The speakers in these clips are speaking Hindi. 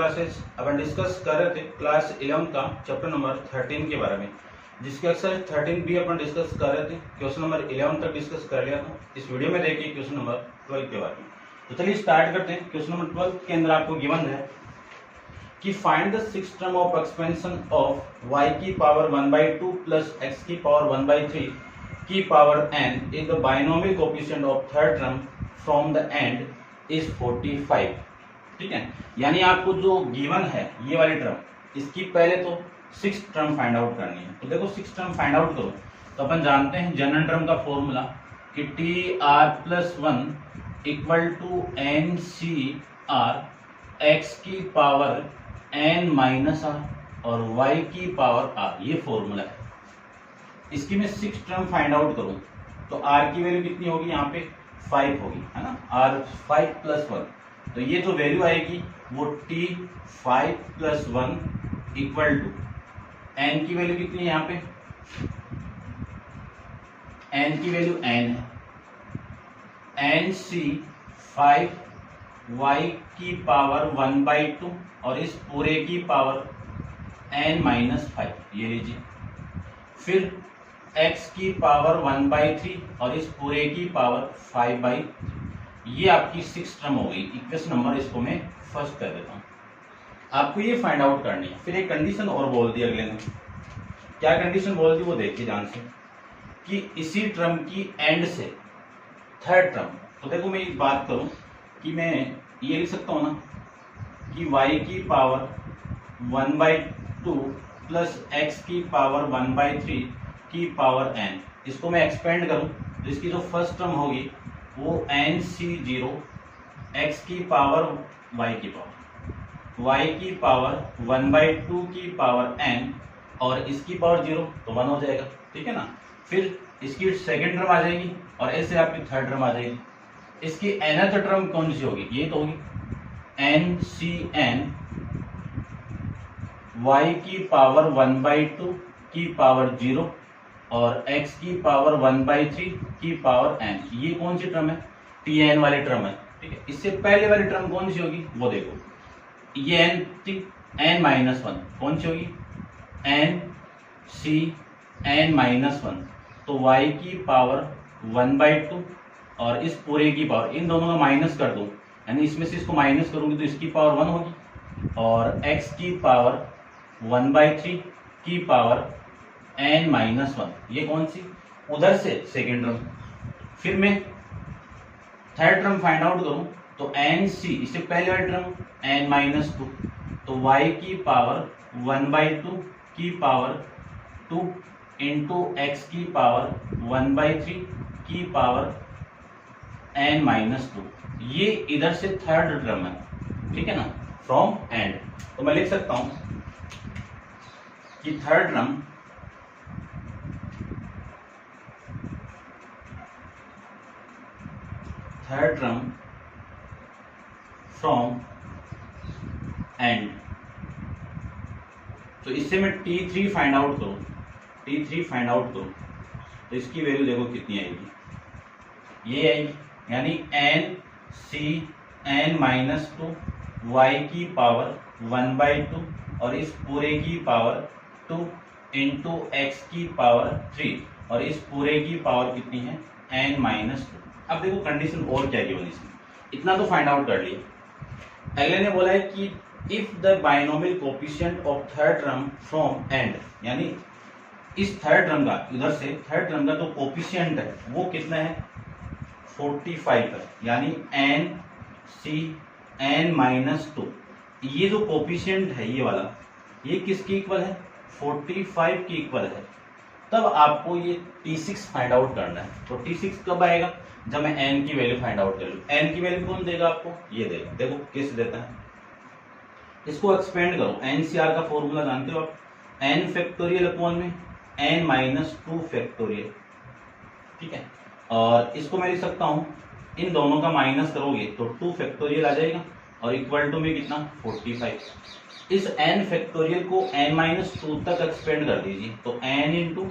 क्लासेस अपन डिस्कस कर रहे थे क्लास 11 का चैप्टर नंबर 13 के बारे में, जिसके एक्सरसाइज 13 भी अपन डिस्कस कर रहे थे। क्वेश्चन नंबर 11 तक डिस्कस कर लिया था। इस वीडियो में देखिए क्वेश्चन नंबर 12 के बारे में। तो चलिए स्टार्ट करते हैं। क्वेश्चन नंबर 12 के अंदर आपको गिवन है कि find the six term of expansion of y की पावर 1/2 प्लस x की पावर 1/3 की power n is the binomial coefficient of third term from the end is 45। ठीक है, यानी आपको जो गिवन है ये वाली टर्म, इसकी पहले तो सिक्स टर्म फाइंड आउट करनी है। तो देखो सिक्स टर्म फाइंड आउट करो तो अपन जानते हैं जनरल टर्म का फॉर्मूला कि TR+1 equal to NCR x की पावर n माइनस r और y की पावर r, ये फॉर्मूला है। इसकी मैं सिक्स टर्म फाइंड आउट करूं तो r की वैल्यू कितनी होगी, यहाँ पे 5 होगी, है ना, r 5+1। तो ये जो वैल्यू आएगी वो T5+1 इक्वल टू n की वैल्यू कितनी है, यहाँ पे n की वैल्यू n है, NC5 y की पावर 1/2 और इस पूरे की पावर n-5, ये लीजिए। फिर x की पावर 1/3 और इस पूरे की पावर 5/, ये आपकी सिक्स टर्म हो गई। इक्वेशन नंबर इसको मैं फर्स्ट कर देता हूँ। आपको ये फाइंड आउट करनी है। फिर एक कंडीशन और बोल दी अगले ने, क्या कंडीशन बोल दी वो देखिए ध्यान से, कि इसी टर्म की एंड से थर्ड टर्म। तो देखो मैं एक बात करूं कि मैं ये लिख सकता हूं ना कि y की पावर 1/2 प्लस x की पावर 1/3 की पावर n, इसको मैं एक्सपेंड करूं तो इसकी जो फर्स्ट टर्म होगी वो NC0 x की पावर y की पावर 1/2 की पावर n और इसकी पावर 0 तो 1 हो जाएगा। ठीक है ना। फिर इसकी सेकेंड टर्म आ जाएगी और ऐसे आपकी थर्ड टर्म आ जाएगी। इसकी nth टर्म कौन सी होगी, ये तो होगी NCN y की पावर 1/2 की पावर 0 और x की पावर 1/3 की पावर n, ये कौन सी टर्म है, Tn वाली टर्म है। ठीक है, इससे पहले वाली टर्म कौन सी होगी वो देखो, ये n-1 कौन सी होगी, NCn-1। तो y की पावर 1/2 और इस पूरे की पावर, इन दोनों का माइनस कर दो, यानी इसमें से इसको माइनस करूंगी तो इसकी पावर 1 होगी और x की पावर 1/3 की पावर n-1, ये कौन सी, उधर से सेकेंड टर्म। फिर मैं थर्ड टर्म फाइंड आउट करूं तो NC, इससे पहले वाली टर्म n-2, तो y की पावर 1/2 की पावर 2 इंटू x की पावर 1/3 की पावर n-2, ये इधर से थर्ड टर्म है। ठीक है ना, फ्रॉम एंड। तो मैं लिख सकता हूं कि थर्ड टर्म फ्रॉम एंड। तो इससे मैं T3 फाइंड आउट करूं तो इसकी वैल्यू देखो कितनी आएगी, ये आएगी, यानी NCn-2 y की पावर 1/2 और इस पूरे की पावर 2 इंटू x की पावर 3 और इस पूरे की पावर कितनी है, n-2। अब देखो कंडीशन और क्या गिवन इसमें, इतना तो फाइंड आउट कर लिया। अगले ने बोला है कि if the binomial coefficient of third term from and, यानी इस थर्ड टर्म का, इधर से थर्ड टर्म का जो कोएफिशिएंट है वो कितना है, 45 है, यानी NCn-2। ये जो कोएफिशिएंट है ये वाला, ये किसकी इक्वल है, 45 की इक्वल है। तब आपको ये T6 फाइंड आउट करना है। तो T6 कब आएगा, जब मैं n की वैल्यू फाइंड आउट कर लूं। n की वैल्यू कौन देगा आपको, ये देगा। देखो कैसे देता है, इसको एक्सपेंड करो। NCR का फॉर्मूला जानते हो आप, n फैक्टोरियल अपॉन में n-2 फैक्टोरियल। ठीक है, और इसको मैं लिख सकता हूं, इन दोनों का माइनस करोगे तो 2 फैक्टोरियल आ जाएगा और इक्वल टू में कितना, 45। इस n फैक्टोरियल को n-2 तक एक्सपेंड कर दीजिए, तो n into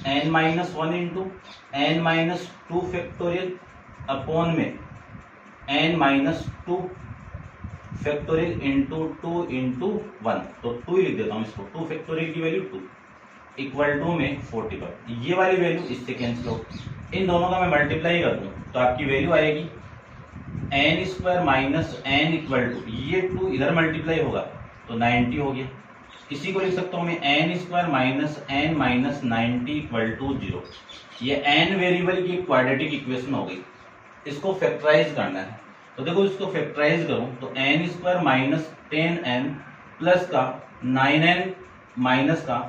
n-1 into n-2 factorial upon में n-2 फैक्टोरियल इंटू 2 इंटू 1, तो 2 ही लिख देता हूँ इसको, 2 फैक्टोरियल की वैल्यू 2 इक्वल टू में 45। ये वाली वैल्यू इससे कैंसिल हो, इन दोनों का मैं मल्टीप्लाई कर दूँ तो आपकी वैल्यू आएगी n square minus n equal to, ये 2 इधर मल्टीप्लाई होगा तो 90 हो गया। इसी को लिख सकता हूँ मैं n square minus n minus 90 equal to 0। ये एन वेरिएबल की क्वाड्रेटिक इक्वेशन हो गई, इसको फैक्टराइज करना है। तो देखो इसको फैक्टराइज करूं तो N square minus 10n plus का 9n माइनस का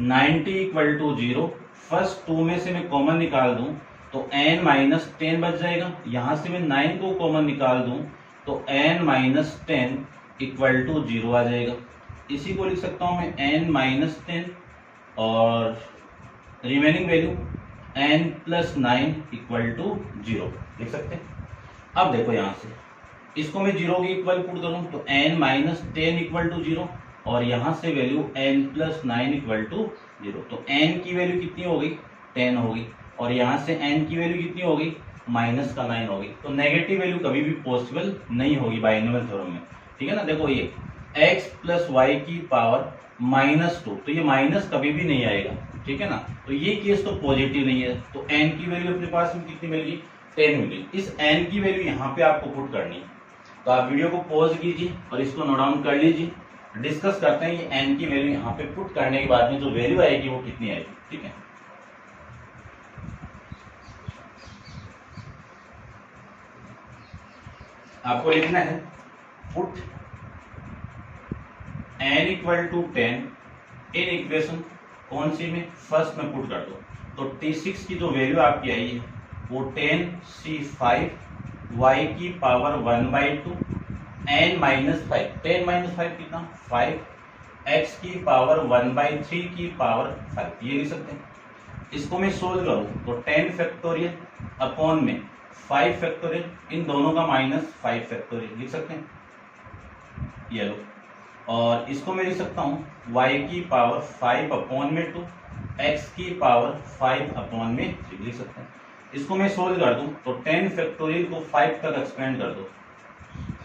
90 इक्वल टू 0। फर्स्ट 2 में से मैं कॉमन निकाल दूं तो n माइनस 10 बच जाएगा, यहां से मैं 9 को कॉमन निकाल दूं तो n माइनस 10 इक्वल टू 0 आ जाएगा। इसी को लिख सकता हूं मैं n माइनस 10 और remaining value n plus 9 equal to 0 लिख सकते हैं। अब देखो यहां से इसको मैं 0 के इक्वल पुट करूं तो n माइनस 10 इक्वल टू 0 और यहां से value n plus 9 equal to 0। तो n की वैल्यू कितनी हो गई 10 हो गई और यहां से n की वैल्यू कितनी हो गई माइनस का 9 हो गई। तो नेगेटिव वैल्यू कभी भी पॉसिबल नहीं होगी बाइनोमियल थ्योरम में, ठीक है ना। देखो ये x प्लस वाई की पावर माइनस 2, तो ये माइनस कभी भी नहीं आएगा, ठीक है ना। तो ये केस तो पॉजिटिव नहीं है, तो n की वैल्यू अपने पास में कितनी मिल गई 10 मिली। इस n की वैल्यू यहाँ पे आपको पुट करनी है, तो आप वीडियो को पॉज कीजिए और इसको नोट डाउन कर लीजिए। डिस्कस करते हैं ये n की वैल्यू यहाँ पे पुट करने के बाद में जो वैल्यू आएगी वो कितनी आएगी, ठीक है। आपको लिखना है put n equal to 10 in equation, कौन सी में फर्स्ट में पुट कर दो। तो T6 की जो वैल्यू आपकी आई है वो 10c5 y की पावर 1/2 n माइनस 5, 10 माइनस 5 कितना 5, x की पावर 1/3 की पावर 5, ये लिख सकते हैं। इसको मैं सोल्व करूं तो 10 फैक्टोरियल अपॉन में 5 फैक्टोरियल, इन दोनों का माइनस 5 फैक्टोरियल लिख सकते हैं, ये लो। और इसको मैं लिख सकता हूँ y की पावर 5 अपॉन में 2, x की पावर 5 अपॉन में 3 लिख सकते हैं। इसको मैं सोल्व कर दूं तो 10 फैक्टोरियल को 5 तक एक्सपेंड कर दो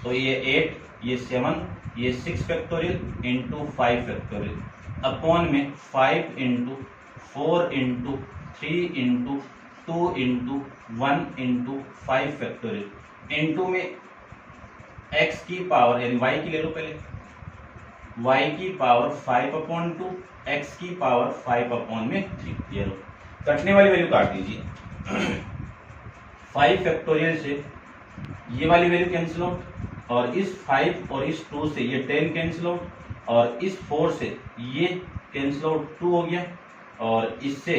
तो ये 8, ये 7, ये 6 फैक्टोरियल इंटू 5 फैक्टोरियल अपॉन में 5 into 4 into 3 into 2 into 1 into 5 factorial into में x की पावर यानी y की ले लो पहले, y की पावर 5 अपॉन 2, x की पावर 5 अपॉन में 3, ये लो। कटने वाली वैल्यू काट दीजिए 5 फैक्टोरियल से ये वाली वैल्यू कैंसिल आउट और इस 5 और इस 2 से ये 10 कैंसिल आउट और इस 4 से ये कैंसिल आउट 2 हो गया और इससे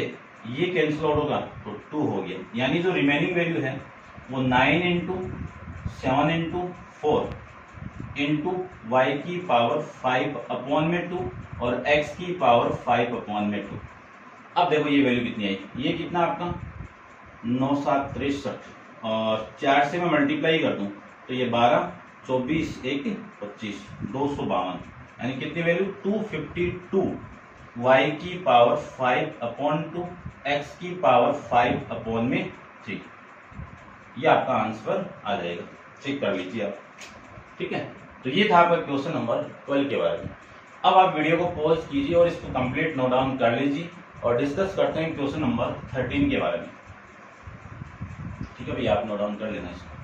ये कैंसिल आउट होगा तो 2 हो गया। यानी जो रिमेनिंग वैल्यू है वो 9 इंटू 7 इंटू 4 इंटू वाई की पावर 5 अपॉन में 2 और x की पावर 5 अपॉन में 2। अब देखो ये वैल्यू कितनी आई, ये कितना आपका 9,763 और 4 से मैं मल्टीप्लाई कर दूं तो ये 12, 24, 1, 25, 252 यानी कितनी वैल्यू 252 y की पावर 5 अपॉन 2, x की पावर 5 अपॉन में 3। ये आपका आंसर आ जाएगा, चेक कर लीजिए आप, ठीक है। तो ये था आपका क्वेश्चन नंबर 12 के बारे में। अब आप वीडियो को पॉज कीजिए और इसको कंप्लीट नोट डाउन कर लीजिए और डिस्कस करते हैं क्वेश्चन नंबर 13 के बारे में, ठीक है भैया। आप नोट डाउन कर लेना इसको।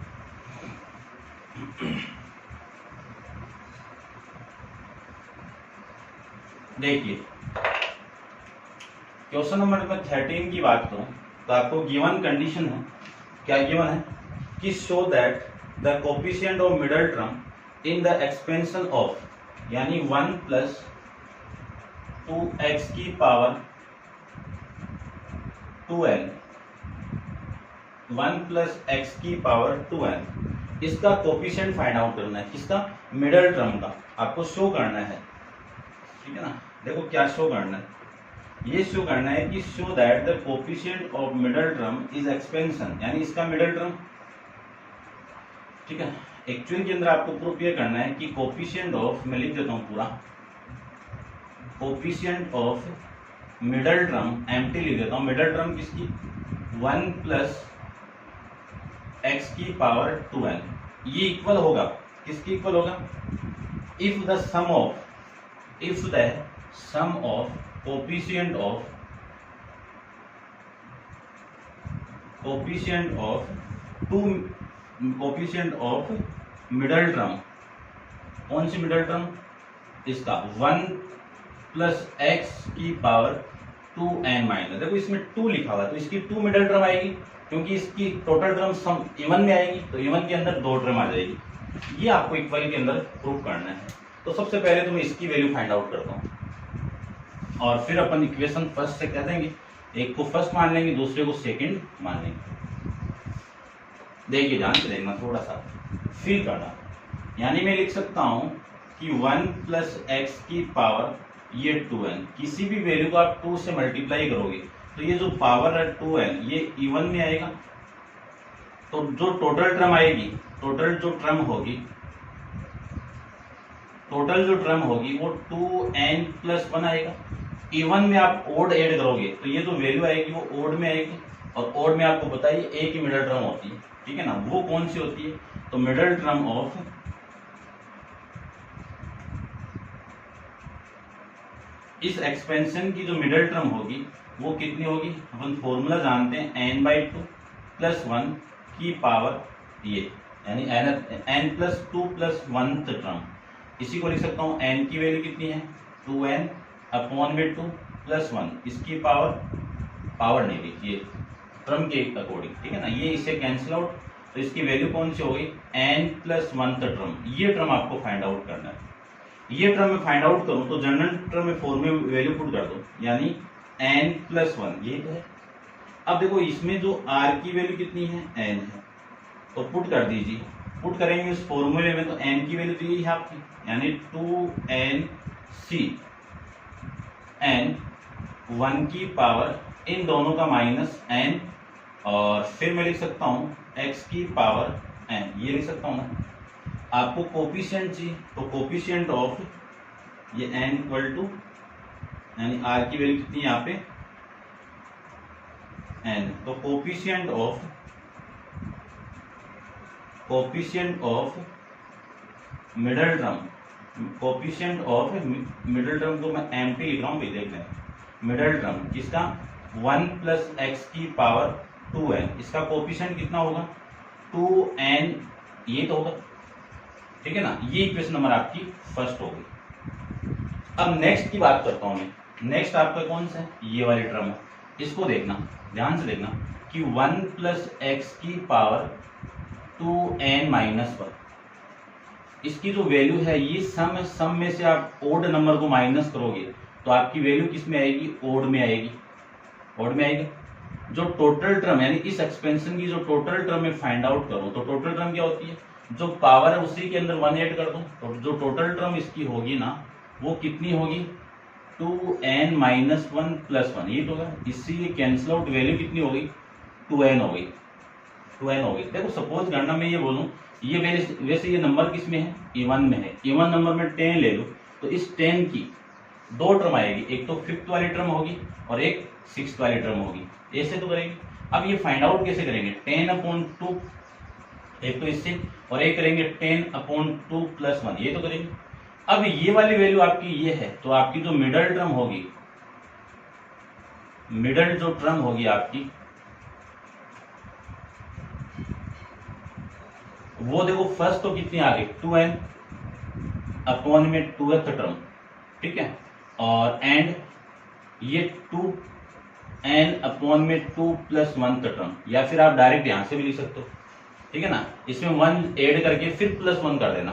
देखिए क्वेश्चन नंबर 13 की बात करूं तो आपको गिवन कंडीशन है, क्या गिवन है कि show that the coefficient of middle term in the expansion of यानी 1 प्लस 2x की पावर 2n 1 प्लस x की पावर 2n, इसका कोफिशिएंट फाइंड आउट करना है, किसका मिडल टर्म का आपको शो करना है, ठीक है ना। देखो क्या शो करना है, ये शो करना है कि show that the coefficient of middle term is expansion यानी इसका मिडल टर्म, ठीक है। एक्चुअल के अंदर आपको प्रूफ ये करना है कि कोफिशिएंट ऑफ, मैं लिख देता हूं पूरा, coefficient of middle term empty लिख देता हूं, मिडल टर्म किसकी 1 प्लस x की पावर 2n ये इक्वल होगा, किसके इक्वल होगा? If the sum of coefficient of middle term, कौन सी मिडल टर्म? इसका 1 प्लस एक्स की पावर 2n माइनस, देखो इसमें 2 लिखा हुआ है तो इसकी 2 मिडल टर्म आएगी, क्योंकि इसकी टोटल टर्म सम इवन में आएगी, तो इवन के अंदर 2 टर्म आ जाएगी। ये आपको इक्वल के अंदर प्रूव करना है। तो सबसे पहले तो मैं इसकी वैल्यू फाइंड आउट करता हूँ और फिर अपन इक्वेशन फर्स्ट से कह देंगे, एक को फर्स्ट मान लेंगे, दूसरे को सेकंड मान लेंगे। देखिए ध्यान से देखना, थोड़ा सा फील करना। यानी मैं लिख सकता हूँ कि 1 प्लस एक्स की पावर ये 2n, किसी भी वैल्यू को आप 2 से मल्टीप्लाई करोगे तो ये जो पावर है 2n ये इवन में आएगा, तो जो टोटल जो ट्रम होगी वो 2n प्लस 1 आएगा। इवन में आप ओड ऐड करोगे तो ये जो वैल्यू आएगी वो ओड में आएगी, और ओड में आपको बताइए एक ही मिडल टर्म होती है, ठीक है ना, वो कौन सी होती है? तो मिडल टर्म ऑफ इस एक्सपेंशन की जो मिडल टर्म होगी वो कितनी होगी? अपन फॉर्मूला जानते हैं n/2 प्लस 1 की पावर ये, यानी n प्लस 2 प्लस 1 टर्म। इसी को लिख सकता हूँ n की वैल्यू कितनी है? 2n अपॉन में 2 प्लस 1, इसकी पावर नहीं लिखी ये टर्म के अकॉर्डिंग, ठीक है ना। ये इसे कैंसिल आउट, तो इसकी वैल्यू कौन सी हो गई? n plus 1 term. ये टर्म आपको फाइंड आउट करना है। ये टर्म में फाइंड आउट करूं तो जनरल टर्म में फॉर्म में वैल्यू पुट कर दो, यानी n प्लस 1, ये तो है। अब देखो इसमें जो r की वैल्यू कितनी है? n है, तो पुट कर दीजिए। पुट करेंगे इस फॉर्मूले में तो n की वैल्यू तो यही है आपकी, यानी 2nc, n 1 की पावर इन दोनों का माइनस n, और फिर मैं लिख सकता हूँ x की पावर n, ये लिख सकता हूँ ना। आपको कोफिशिएंट चाहिए तो कोफिशिएंट ऑफ ये n इक्वल टू, यानी r की वैल्यू कितनी है यहाँ पे? n, तो कोफिशिएंट ऑफ मिडल टर्म को मैं m पे लिख रहा हूँ भाई, देख लें। मिडल टर्म किसका? 1 प्लस एक्स की पावर 2n, इसका कोफिशिएंट कितना होगा? 2n, ये तो होगा, ठीक है ना। ये इक्वेशन नंबर आपकी फर्स्ट हो गई। अब नेक्स्ट की बात करता हूं मैं। नेक्स्ट आपका कौन सा है? ये वाली टर्म है। इसको देखना, ध्यान से देखना कि 1 प्लस एक्स की पावर 2n माइनस 1, इसकी जो वैल्यू है ये सम में से आप ओड नंबर को माइनस करोगे तो आपकी वैल्यू किस में आएगी? ओड में आएगी। जो टोटल टर्म, यानी इस एक्सपेंशन की जो टोटल टर्म में फाइंड आउट करो तो टोटल टर्म क्या होती है? जो पावर है उसी के अंदर 1 ऐड कर दो, तो जो टोटल टर्म इसकी होगी ना वो कितनी होगी? 2n माइनस 1 प्लस 1, ये तो होगा। इसीलिए कैंसिल आउट वैल्यू कितनी हो गई? 2n हो गई। देखो सपोज करना मैं ये बोलूं, ये वैसे ये नंबर किस में है? इवन में है। इवन नंबर में 10 ले लो तो इस 10 की 2 टर्म आएगी, एक तो 5th वाली टर्म होगी और एक 6th वाली टर्म होगी, ऐसे तो करेंगे। अब ये फाइंड आउट कैसे करेंगे? 10/2, एक तो इससे, और एक करेंगे 10/2 प्लस 1, ये तो करेंगे। अब ये वाली वैल्यू आपकी ये है, तो आपकी जो मिडल टर्म होगी, आपकी वो देखो फर्स्ट तो कितनी आ गई? 2n अपॉन में 2th टर्म, ठीक है, और एंड ये 2n अपॉन में 2 प्लस 1 टर्म, या फिर आप डायरेक्ट यहां से भी लिख सकते हो, ठीक है ना। इसमें 1 ऐड करके फिर प्लस 1 कर देना,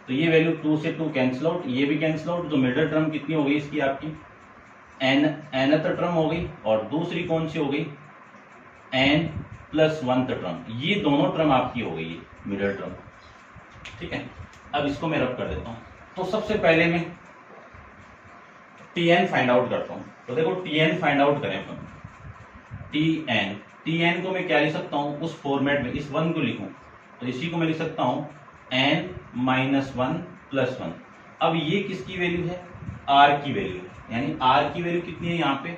तो ये वैल्यू 2 से 2 कैंसिल आउट, ये भी कैंसिल आउट। जो मिडल टर्म कितनी हो गई इसकी? आपकी nth टर्म हो गई, और दूसरी कौन सी हो गई? n plus 1 term. ये दोनों टर्म आपकी हो गई है मिडल टर्म, ठीक है। अब इसको मैं रब कर देता हूं। तो सबसे पहले मैं tn फाइंड आउट करता हूं। तो देखो tn फाइंड आउट करें अपन। tn को मैं क्या लिख सकता हूं? उस फॉर्मेट में इस 1 को लिखूं तो इसी को मैं लिख सकता हूं n माइनस 1 प्लस 1। अब ये किसकी वैल्यू है? r की वैल्यू, यानी r की वैल्यू कितनी है यहाँ पे?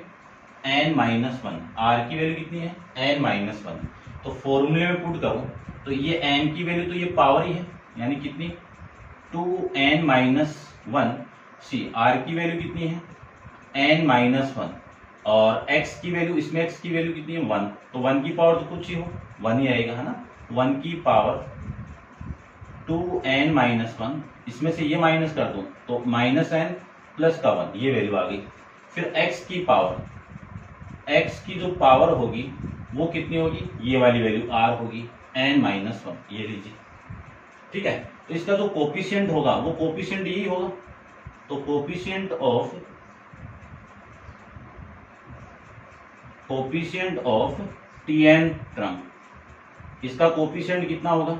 n minus 1। r की वैल्यू कितनी है? n minus 1। तो फॉर्मूले में पुट करूं तो ये n की वैल्यू तो ये पावर ही है, यानी कितनी 2n माइनस 1 सी, r की वैल्यू कितनी है n माइनस 1, और x की वैल्यू, इसमें x की वैल्यू कितनी है 1, तो 1 की पावर तो कुछ ही हो 1 ही आएगा, है ना। 1 की पावर 2n माइनस 1, इसमें से ये माइनस कर दूं तो माइनस n प्लस का 1, ये वैल्यू आ गई। फिर x की पावर, x की जो पावर होगी वो कितनी होगी, ये वाली वैल्यू r होगी n माइनस 1, ये लीजिए, ठीक है। तो इसका जो कोफिशिएंट होगा वो कोफिशिएंट यही होगा, तो कोफिशिएंट ऑफ tn टर्म, इसका कोफिशिएंट कितना होगा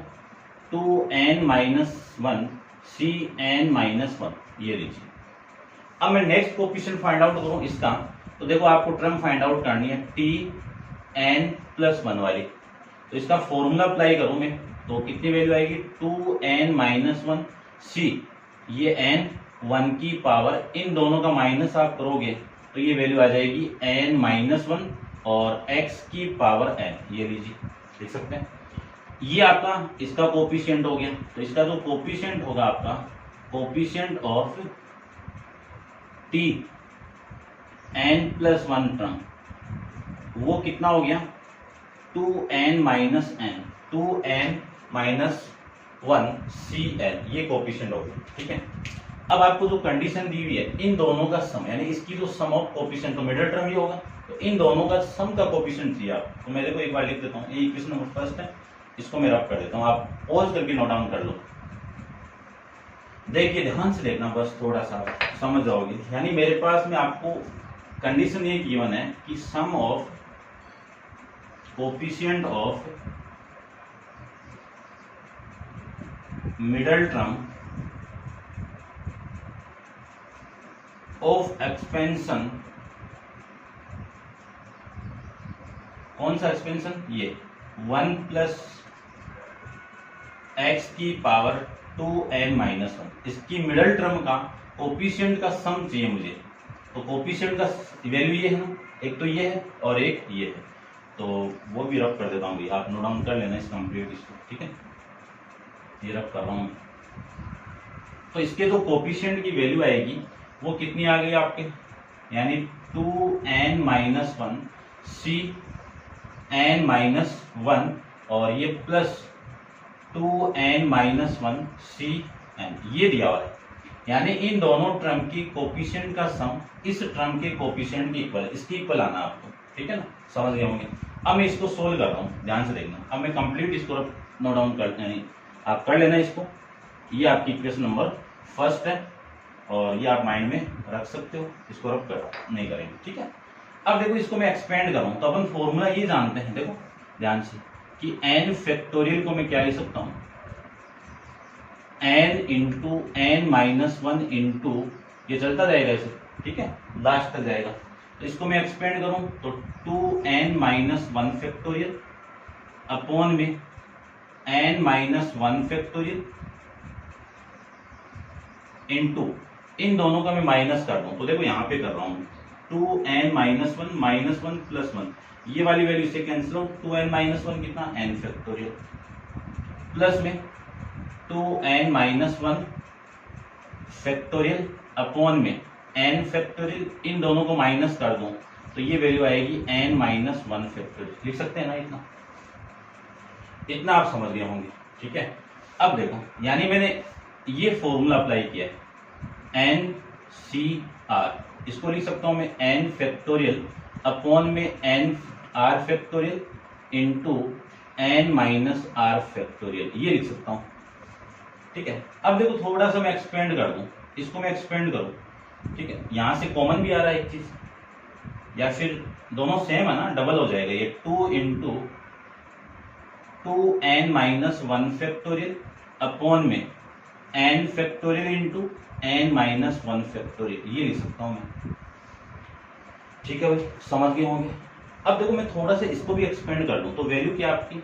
2n माइनस 1 cn माइनस 1, ये लीजिए। अब मैं नेक्स्ट कोफिशिएंट फाइंड आउट करूं इसका, तो देखो आपको टर्म फाइंड आउट करनी है tn प्लस 1 वाली, तो इसका फॉर्मूला अप्लाई करूं मैं तो कितनी वैल्यू आएगी 2n माइनस 1 c, ये n 1 की पावर, इन दोनों का माइनस आप करोगे तो ये वैल्यू आ जाएगी n माइनस 1 और x की पावर n, ये लीजिए, देख सकते हैं। ये आपका इसका कोफिशिएंट हो गया, तो इसका जो कोफिशिएंट होगा आपका coefficient of t n plus 1 term, वो कितना हो गया 2n minus n, 2n minus 1 cn, ये कोफिशिएंट हो गया, ठीक है। अब आपको जो कंडीशन दी हुई है इन दोनों का सम, यानी इसकी जो सम ऑफ कोफिशिएंट, तो मिडिल टर्म ये होगा, तो इन दोनों का सम का कोफिशिएंट चाहिए आप, तो मैं देखो एक बार लिख देता हूँ, ये इक्वेशन नंबर फर्स्ट है, इसको मैं रब कर देता हूँ, आप पॉज करके नोट डाउन कर लो। देखिए ध्यान से देखना, बस थोड़ा सा समझ जाओगे। यानी मेरे पास में आपको कंडीशन ये गिवन है कि sum of coefficient of middle term of expansion, कौन सा एक्सपेंशन, ये 1 प्लस एक्स की पावर 2n माइनस 1, इसकी मिडल टर्म का कोफिशिएंट का सम चाहिए मुझे, तो कोफिशिएंट का वैल्यू ये है ना, एक तो ये है और एक ये है, तो वो भी रब कर देता हूँ, आप नोट डाउन कर लेना इस कंप्लीट इसको, ठीक है, ये रब कर रहा हूँ। तो इसके जो कोफिशिएंट की वैल्यू आएगी वो कितनी आ गई आपके, यानी 2n minus 1 c n minus 1 और ये plus 2n minus 1 c n, ये दिया हुआ है। यानी इन दोनों टर्म की कोफिशिएंट का सम इस टर्म के कोफिशिएंट के इक्वल, इसके इक्वल आना आपको, ठीक है ना, समझ गए होंगे। अब मैं इसको सोल्व कर रहा हूँ, ध्यान से देखना। अब मैं कंप्लीट इसको नोट डाउन कर, आप कर लेना इसको। ये आपकी इक्वेशन नंबर फर्स्ट है और ये आप माइंड में रख सकते हो, इसको रब कर नहीं करेंगे, ठीक है। अब देखो इसको मैं एक्सपेंड करूँ तो अपन फॉर्मूला ये जानते हैं, देखो ध्यान से, कि n फैक्टोरियल को मैं क्या लिख सकता हूँ, n into n minus 1 into, ये चलता जाएगा ऐसे, ठीक है, लास्ट तक जाएगा। तो इसको मैं एक्सपेंड करूं तो 2n माइनस 1 फैक्टोरियल अपॉन में n माइनस 1 फैक्टोरियल इंटू, इन दोनों का मैं माइनस कर दूं तो देखो यहाँ पे कर रहा हूँ 2n माइनस 1 प्लस 1, ये वाली वैल्यू से कैंसिल हो, 2n माइनस 1 कितना n फैक्टोरियल प्लस में 2n माइनस 1 फैक्टोरियल अपॉन में n फैक्टोरियल, इन दोनों को माइनस कर दूं तो ये वैल्यू आएगी n माइनस 1 फैक्टोरियल, लिख सकते हैं ना, इतना आप समझ गए होंगे, ठीक है। अब देखो, यानी मैंने ये फॉर्मूला अप्लाई किया है NCR, इसको लिख सकता हूं मैं n फैक्टोरियल अपॉन में n r factorial into n minus r factorial, ये लिख सकता हूं, ठीक है। अब देखो थोड़ा सा मैं एक्सपेंड कर दूं, इसको मैं एक्सपेंड करूं, ठीक है, यहां से कॉमन भी आ रहा है एक चीज, या फिर दोनों सेम है ना, डबल हो जाएगा, ये 2 into 2n minus 1 factorial upon में n factorial into n minus 1 factorial, ये लिख सकता हूं मैं, ठीक है भाई, समझ गए होंगे। अब देखो मैं थोड़ा सा इसको भी एक्सपेंड कर दूं तो वैल्यू क्या आपकी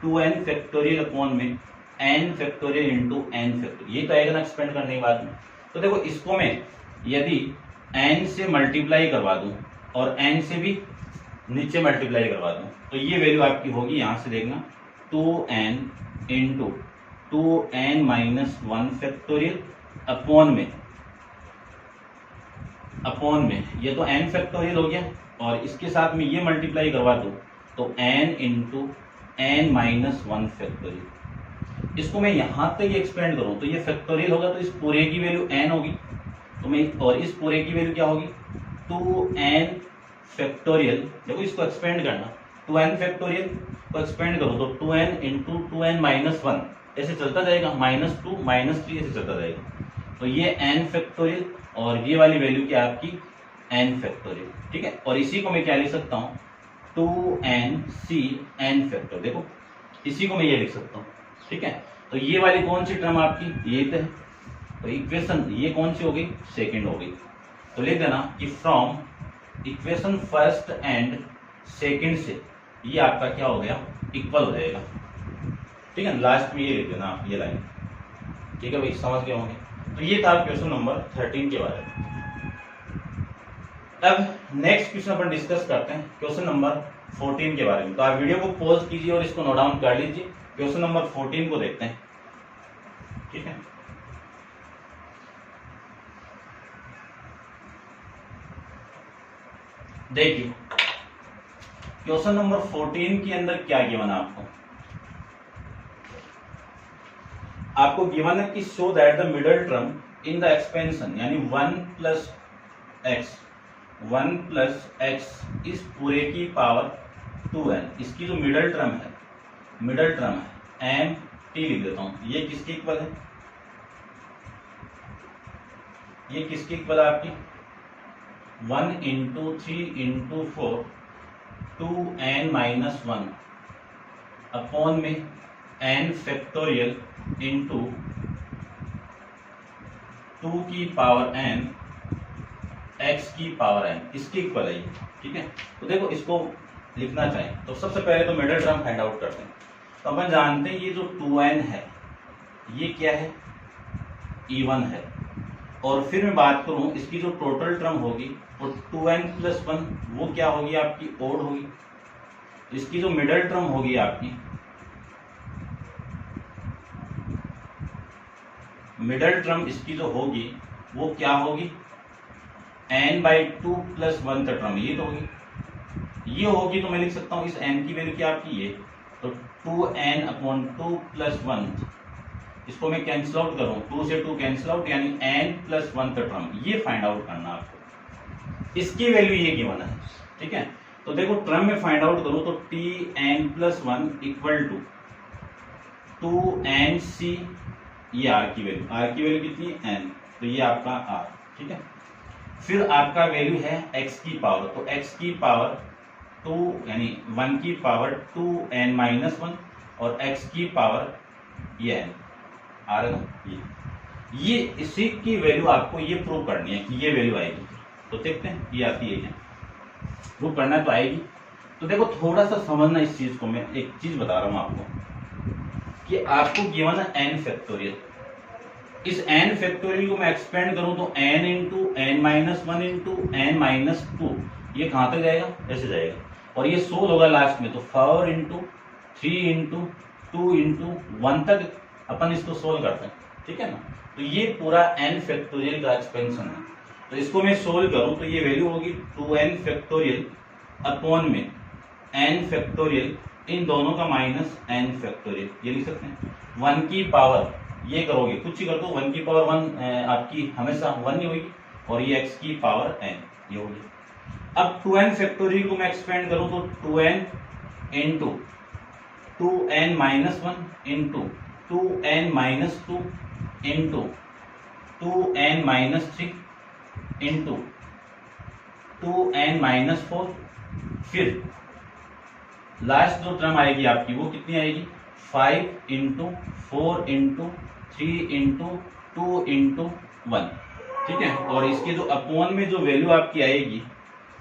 2n फैक्टोरियल अपॉन में n factorial into n factorial, ये तो आएगा ना एक्सपेंड करने के बाद में। तो देखो इसको मैं यदि n से मल्टीप्लाई करवा दूं और n से भी नीचे मल्टीप्लाई करवा दूं तो ये वैल्यू आपकी होगी, यहां से देखना 2n into 2n minus 1 factorial upon में ये तो n फैक्टोरियल हो गया, और इसके साथ में ये मल्टीप्लाई करवा दूं तो n into n minus 1 factorial. इसको मैं यहां तक एक्सपेंड करूं तो ये फैक्टोरियल होगा, तो इस पूरे की वैल्यू n होगी, तो मैं और इस पूरे की वैल्यू क्या होगी 2n फैक्टोरियल। देखो इसको एक्सपेंड करना, 2n फैक्टोरियल को एक्सपेंड करो तो 2n इंटू 2n माइनस 1 ऐसे चलता जाएगा, -2 -3 ऐसे चलता जाएगा, तो ये n फैक्टोरियल और ये वाली वैल्यू क्या आपकी n फैक्टोरियल। ठीक है, और इसी को मैं क्या लिख सकता हूँ 2nc n फैक्टर। देखो इसी को मैं ये लिख सकता हूँ। ठीक है, तो ये वाली कौन सी टर्म आपकी, ये तो इक्वेशन ये कौन सी हो गई, सेकंड हो गई। तो लिख देना कि from equation first and second से ये आपका क्या हो गया, इक्वल हो जाएगा। ठीक है, लास्ट में ये लिख देना आप, ये लाइन। ठीक है भाई, समझ गए होंगे। तो ये था क्वेश्चन नंबर 13 के बारे में। अब नेक्स्ट क्वेश्चन अपन डिस्कस करते हैं क्वेश्चन नंबर 14 के बारे में। तो आप वीडियो को पॉज कीजिए और इसको नोट डाउन कर लीजिए। क्वेश्चन नंबर 14 को देखते हैं। ठीक है, देखिए क्वेश्चन नंबर 14 के अंदर क्या गिवन है आपको गिवन है कि show that the middle term in the expansion यानी 1 प्लस एक्स इस पूरे की पावर 2n, इसकी जो मिडल टर्म है एम टी लिख देता हूं, ये किसके इक्वल है, ये किसके इक्वल है आपकी 1 into 3 into 4 2n minus 1 upon में n फैक्टोरियल इंटू 2 की पावर n x की पावर n, इसके इक्वल है ये। ठीक है, तो देखो इसको लिखना चाहें तो सबसे पहले तो मिडल टर्म फाइंड आउट करते हैं। तो अपन जानते हैं ये जो 2n है ये क्या है, इवन है, और फिर मैं बात करूं इसकी जो टोटल टर्म होगी वो 2n प्लस 1 वो क्या होगी आपकी ओड होगी। इसकी जो मिडल टर्म होगी आपकी, मिडल टर्म इसकी जो होगी वो क्या होगी n/2 प्लस 1 तक टर्म ये तो होगी, ये होगी तो मैं लिख सकता हूं इस n की वैल्यू क्या आपकी ये, तो 2n/2 प्लस 1, इसको मैं कैंसिल आउट करूं 2 से 2 कैंसिल आउट यानी n प्लस 1 तक टर्म, ये फाइंड आउट करना आपको, इसकी वैल्यू ये गिवन है। ठीक है, तो देखो टर्म में फाइंड आउट करूं तो tn plus 1 equal to 2nc, ये r की वैल्यू कितनी है n, तो ये आपका r। ठीक है, फिर आपका वैल्यू है x की पावर, तो x की पावर 2 यानी 1 की पावर 2n माइनस 1 और x की पावर ये n आ रहा है ना, ये इसी की वैल्यू आपको ये प्रूव करनी है कि ये वैल्यू आएगी। तो देखते हैं ये आती है क्या, प्रूव करना तो आएगी। तो देखो थोड़ा सा समझना इस चीज को, मैं एक चीज बता रहा हूं आपको कि आपको गिवन है n फैक्टोरियल, इस n फैक्टोरियल को मैं एक्सपेंड करूं तो n into n minus 1 into n minus 2, ये कहां तक जाएगा, ऐसे जाएगा, और ये सोल्व होगा लास्ट में तो 4 इंटू 3 इंटू 2 इंटू 1 तक अपन इसको सोल्व करते हैं। ठीक है ना, तो ये पूरा n फैक्टोरियल का एक्सपेंशन है। तो इसको मैं सोल्व करूं तो ये वैल्यू होगी 2n फैक्टोरियल अपॉन में n फैक्टोरियल, इन दोनों का माइनस n फैक्टोरियल, ये लिख सकते हैं 1 की पावर, ये करोगे कुछ ही कर दो 1 की पावर 1 आपकी हमेशा 1 ही होगी, और ये x की पावर n ये होगी। अब 2n फैक्टोरियल को मैं एक्सपेंड करूं तो 2n into 2n minus 1 into 2n minus 2 into 2n minus 3 into 2n minus 4, फिर लास्ट जो टर्म आएगी आपकी वो कितनी आएगी 5 इंटू 4 इंटू 3 इंटू 2 इंटू 1। ठीक है, और इसके जो अपॉन में जो वैल्यू आपकी आएगी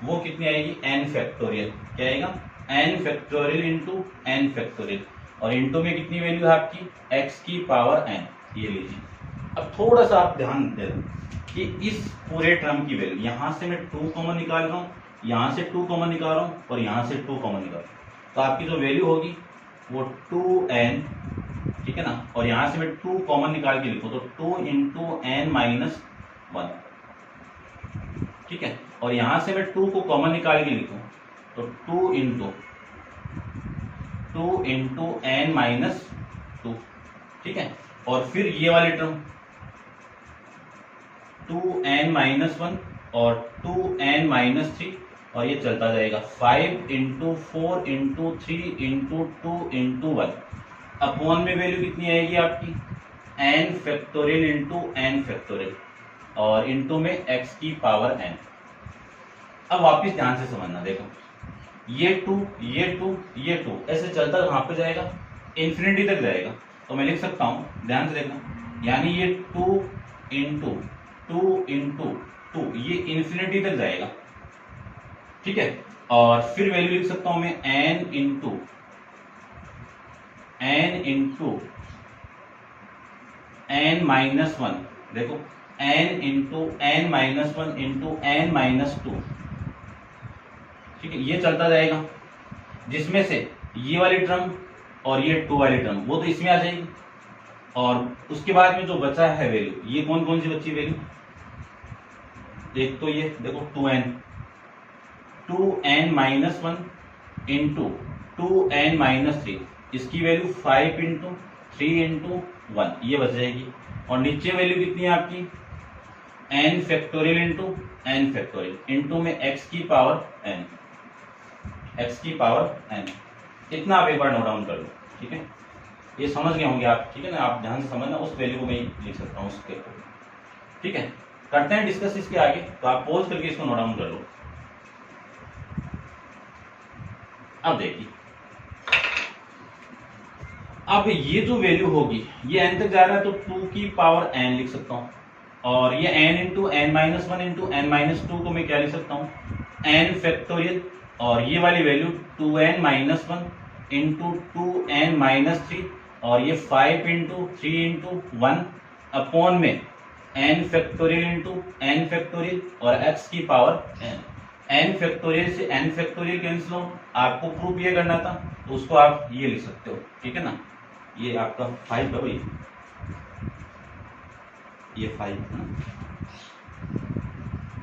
वो कितनी आएगी n फैक्टोरियल, क्या आएगा n factorial into n factorial, और इंटू में कितनी वैल्यू है आपकी x की पावर n, ये लीजिए। अब थोड़ा सा आप ध्यान दे कि इस पूरे टर्म की वैल्यू, यहां से मैं 2 कॉमन निकाल रहा हूं यहाँ से 2 कॉमन निकाल रहा हूँ और यहाँ से 2 कॉमन निकाल रहा हूँ, तो आपकी जो वैल्यू होगी वो 2n, ठीक है ना, और यहाँ से मैं 2 कॉमन निकाल के लिखूँ तो 2 इंटू एन माइनस 1, ठीक है, और यहाँ से मैं 2 को कॉमन निकाल के लिखूँ तो 2 इंटू एन माइनस 2, ठीक है, और फिर ये वाली टर्म 2n माइनस 1 और 2n माइनस 3, और ये चलता जाएगा 5 into 4 into 3 into 2 into 1, upon में वैल्यू कितनी आएगी आपकी n factorial into n factorial, और इंटू में x की पावर n। अब वापिस ध्यान से समझना, देखो ये 2 ये 2 ये 2 ऐसे चलता कहाँ पे जाएगा, इन्फिनिटी तक जाएगा। तो मैं लिख सकता हूँ, ध्यान से देखना, यानी ये 2 इंटू 2 ये इन्फिनिटी तक जाएगा, ठीक है, और फिर वैल्यू लिख सकता हूं मैं n इंटू n माइनस 1, देखो n into n minus 1 into n minus 2, ठीक है, ये चलता जाएगा, जिसमें से ये वाली टर्म और ये 2 वाली टर्म वो तो इसमें आ जाएगी, और उसके बाद में जो बचा है वैल्यू, ये कौन कौन सी बची वैल्यू, एक तो ये देखो 2n minus 1 into 2n minus 3, इसकी वैल्यू 5 इंटू 3 इंटू 1, ये बच जाएगी, और नीचे वैल्यू कितनी है आपकी n factorial into n factorial, into में x की पावर n, इतना आप एक बार नोट डाउन कर लो, ठीक है, ये समझ गए होंगे आप, ठीक है ना, आप ध्यान से समझना, उस वैल्यू को मैं लिख सकता हूँ उसके, ठीक है, करते हैं डिस्कस इसके आगे, तो आप पॉज करके इसको नोट डाउन कर लो। अब देखिए, अब ये जो वैल्यू होगी ये n तक जा रहा है तो 2 की पावर n लिख सकता हूं, और ये n into n minus 1 into n minus 2 को मैं क्या लिख सकता हूँ n फैक्टोरियल, और ये वाली value 2n minus 1 into 2n minus 3, और ये 5 इंटू 3 इंटू 1 अपॉन में n factorial into n factorial और x की पावर n फैक्टोरियल से n फैक्टोरियल कैंसिल हो, आपको प्रूफ ये करना था तो उसको आप ये लिख सकते हो, ठीक है ना, ये आपका 5 है भाई, ये 5 है ना।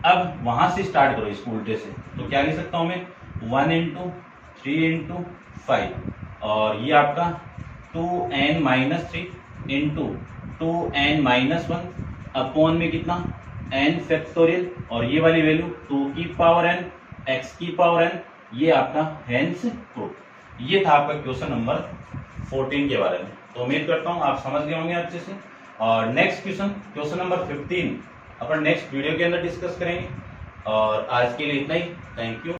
अब वहां से स्टार्ट करो इसको उल्टे से, तो क्या लिख सकता हूं मैं 1 इंटू 3 इंटू 5, और ये आपका 2n minus 3 into 2n minus 1 upon में कितना n फैक्टोरियल, और ये वाली वैल्यू 2 की पावर n x की पावर n, ये आपका हेंस प्रूफ। ये था आपका क्वेश्चन नंबर 14 के बारे में। तो उम्मीद करता हूँ आप समझ गए होंगे अच्छे से, और नेक्स्ट क्वेश्चन नंबर 15 अपन नेक्स्ट वीडियो के अंदर डिस्कस करेंगे, और आज के लिए इतना ही, थैंक यू।